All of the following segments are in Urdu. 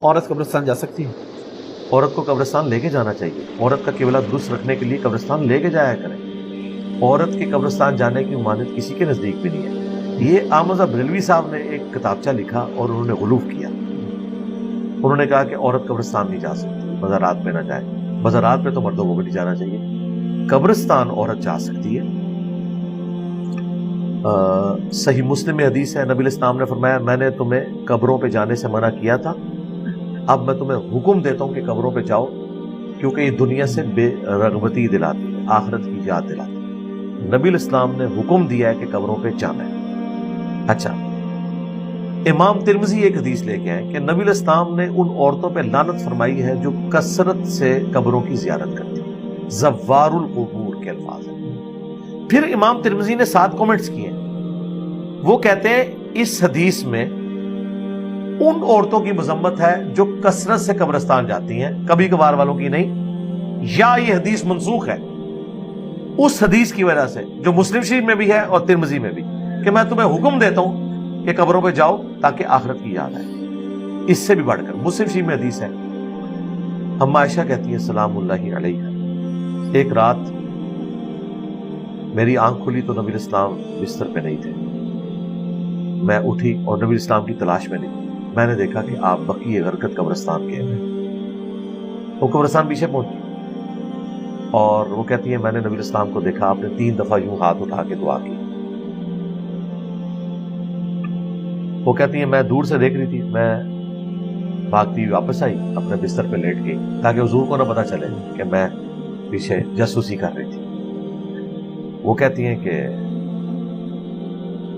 عورت قبرستان جا سکتی ہے؟ عورت کو قبرستان لے کے جانا چاہیے. عورت کا قبلہ درست رکھنے کے لیے قبرستان لے کے جایا کریں. عورت کے قبرستان جانے کی ممانعت کسی کے نزدیک بھی نہیں ہے. یہ آمزہ بریلوی صاحب نے ایک کتابچہ لکھا اور انہوں نے غلوف کیا. انہوں نے کہا کہ عورت قبرستان نہیں جا سکتی، مزارات پہ نہ جائے. مزارات پہ تو مردوں کو بھی نہیں جانا چاہیے، قبرستان عورت جا سکتی ہے. صحیح مسلم میں حدیث ہے، نبی الاسلام نے فرمایا میں نے تمہیں قبروں پہ جانے سے منع کیا تھا، اب میں تمہیں حکم دیتا ہوں کہ قبروں پہ جاؤ، کیونکہ یہ دنیا سے بے رغبتی دلاتی ہے، آخرت کی یاد دلاتی ہے. نبی الاسلام نے حکم دیا ہے کہ قبروں پہ جانا ہے. اچھا، امام ترمذی ایک حدیث لے کے آئے کہ نبی الاسلام نے ان عورتوں پہ لعنت فرمائی ہے جو کثرت سے قبروں کی زیارت کرتی ہیں. زوار القبور کے الفاظ ہیں. پھر امام ترمذی نے 7 کامنٹس کیے ہیں. وہ کہتے ہیں اس حدیث میں ان عورتوں کی مذمت ہے جو کثرت سے قبرستان جاتی ہیں، کبھی کبھار والوں کی نہیں، یا یہ حدیث منسوخ ہے اس حدیث کی وجہ سے جو مسلم شریف میں بھی ہے اور ترمذی میں بھی، کہ میں تمہیں حکم دیتا ہوں کہ قبروں پہ جاؤ تاکہ آخرت کی یاد آئے. اس سے بھی بڑھ کر مسلم شریف میں حدیث ہے، اما عائشہ کہتی ہے سلام اللہ علیہ، ایک رات میری آنکھ کھلی تو نبی الاسلام بستر پہ نہیں تھے. میں اٹھی اور نبی الاسلام کی تلاش میں نہیں. میں نے دیکھا کہ آپ بقیع غرقد قبرستان کے ہیں. وہ قبرستان پیچھے پہنچی اور وہ کہتی ہے میں نے نبی الاسلام کو دیکھا، آپ نے 3 دفعہ یوں ہاتھ اٹھا کے دعا کی. وہ کہتی ہے میں دور سے دیکھ رہی تھی، میں بھاگتی ہوئی واپس آئی، اپنے بستر پہ لیٹ گئی تاکہ حضور کو نہ پتا چلے کہ میں پیچھے جاسوسی کر رہی تھی. وہ کہتی ہیں کہ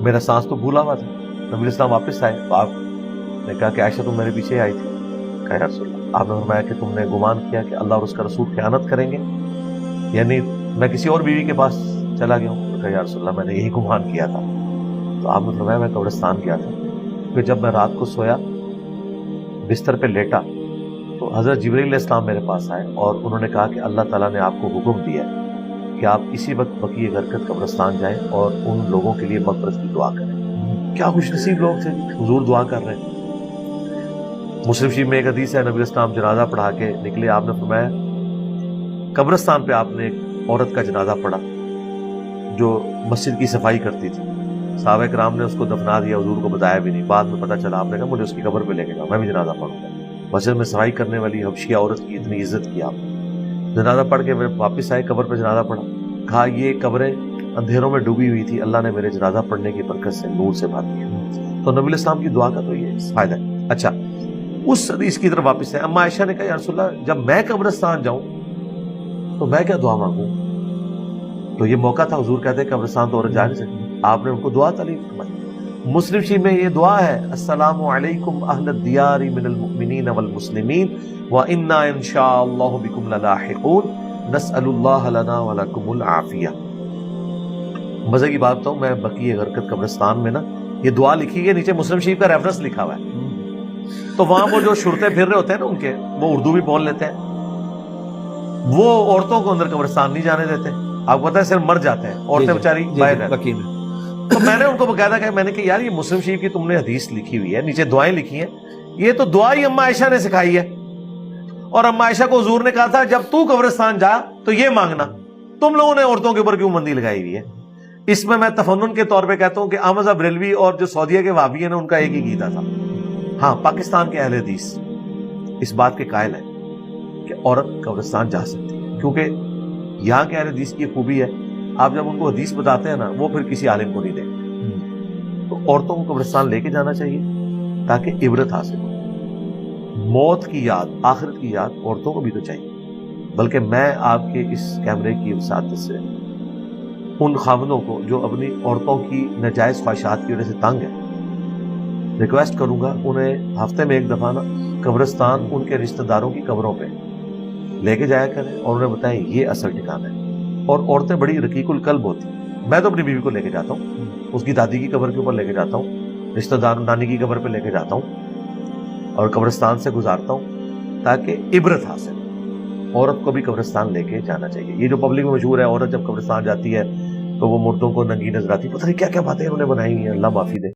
میرا سانس تو بھولا ہوا تھا. نبی الاسلام واپس آئے تو آپ نے کہا کہ عائشہ تم میرے پیچھے آئی تھی. کہا یا رسول اللہ، آپ نے فرمایا کہ تم نے گمان کیا کہ اللہ اور اس کا رسول خیانت کریں گے، یعنی میں کسی اور بیوی کے پاس چلا گیا ہوں. کہا یا رسول اللہ میں نے یہی گمان کیا تھا. تو آپ نے فرمایا میں قبرستان گیا تھا، پھر جب میں رات کو سویا بستر پہ لیٹا تو حضرت جبرائیل علیہ السلام میرے پاس آئے اور انہوں نے کہا کہ اللہ تعالیٰ نے آپ کو حکم دیا ہے کہ آپ اسی وقت بقیع غرقد قبرستان جائیں اور ان لوگوں کے لیے مغفرت کی دعا کریں. کیا خوش نصیب لوگ تھے، حضور دعا کر رہے ہیں. مسلم شریف میں ایک حدیث ہے، نبی الاسلام جنازہ پڑھا کے نکلے، آپ نے فرمایا قبرستان پہ آپ نے ایک عورت کا جنازہ پڑھا جو مسجد کی صفائی کرتی تھی. صحابہ کرام نے اس کو دفنا دیا، حضور کو بتایا بھی نہیں. بعد میں پتہ چلا، آپ نے کہا مجھے اس کی قبر پہ لے کے جاؤ، میں بھی جنازہ پڑھوں گا. مسجد میں صفائی کرنے والی حبشیہ عورت کی اتنی عزت کی آپ نے. جنازہ پڑھ کے واپس آئے، قبر پہ جنازہ پڑھا. کہا یہ قبریں اندھیروں میں ڈوبی ہوئی تھی، اللہ نے میرے جنازہ پڑھنے کی برکت سے نور سے بھر دیا. تو نبی الاسلام کی دعا کا تو یہ فائدہ ہے. اچھا، اس حدیث کی طرف واپس ہے. اما عائشہ نے کہا یا رسول اللہ جب میں قبرستان جاؤں تو میں کیا دعا مانگوں؟ تو یہ موقع تھا، حضور کہتے ہیں قبرستان تو عورت جا نہیں سکتی. آپ نے ان کو دعا تعلیم فرمائی. مسلم شریف میں یہ دعا ہے السلام علیکم اہل الدیار من المؤمنین والمسلمین وانا انشاء اللہ بکم للاحقون نسأل اللہ لنا ولکم العافیہ. مزے کی بات بتاؤں، میں بقیع غرقد قبرستان میں نا یہ دعا لکھی ہے، نیچے مسلم شریف کا ریفرنس لکھا ہوا ہے. تو وہاں وہ جو شرطے پھر رہے ہوتے ہیں نا ان کے، وہ اردو بھی بول لیتے ہیں، وہ عورتوں کو اندر قبرستان نہیں جانے دیتے. آپ کو پتا ہے صرف مر جاتے ہیں عورتیں بیچاری باہر رہتی ہیں. تو میں نے ان کو باقاعدہ کہا، میں نے کہا یار یہ مسلم شریف کی تم نے حدیث لکھی ہوئی ہے، نیچے دعائیں لکھی ہیں، یہ تو دعا ہی اما عائشہ نے سکھائی ہے. اور اما عائشہ کو حضور نے کہا تھا جب تو قبرستان جا تو یہ مانگنا. تم لوگوں نے عورتوں کے اوپر کیوں بندی لگائی ہوئی ہے؟ اس میں تفنن کے طور پہ کہتا ہوں کہ احمد بریلوی اور جو سعودیہ کے وہابی ہیں نا ان کا ایک ہی عقیدہ تھا. ہاں، پاکستان کے اہل حدیث اس بات کے قائل ہیں کہ عورت قبرستان جا سکتی ہے، کیونکہ یہاں کے اہل حدیث کی خوبی ہے آپ جب ان کو حدیث بتاتے ہیں نا وہ پھر کسی عالم کو نہیں دیں. تو عورتوں کو قبرستان لے کے جانا چاہیے تاکہ عبرت حاصل ہو. موت کی یاد، آخرت کی یاد عورتوں کو بھی تو چاہیے. بلکہ میں آپ کے اس کیمرے کی وسعت سے ان خاوندوں کو جو اپنی عورتوں کی ناجائز خواہشات کی وجہ سے تنگ ہیں ریکویسٹ کروں گا انہیں ہفتے میں ایک دفعہ نا قبرستان ان کے رشتہ داروں کی قبروں پہ لے کے جایا کریں اور انہیں بتائیں یہ اصل ٹھکانہ ہے. اور عورتیں بڑی رقیق القلب ہوتی ہیں. میں تو اپنی بیوی کو لے کے جاتا ہوں، اس کی دادی کی قبر کے اوپر لے کے جاتا ہوں، رشتہ دار نانی کی قبر پہ لے کے جاتا ہوں اور قبرستان سے گزارتا ہوں تاکہ عبرت حاصل. عورت کو بھی قبرستان لے کے جانا چاہیے. یہ جو پبلک میں مشہور ہے عورت جب قبرستان جاتی ہے تو وہ مردوں کو ننگی نظر آتی ہے، پتہ نہیں کیا کیا باتیں انہوں نے بنائی ہوئی ہیں، اللہ معافی دے.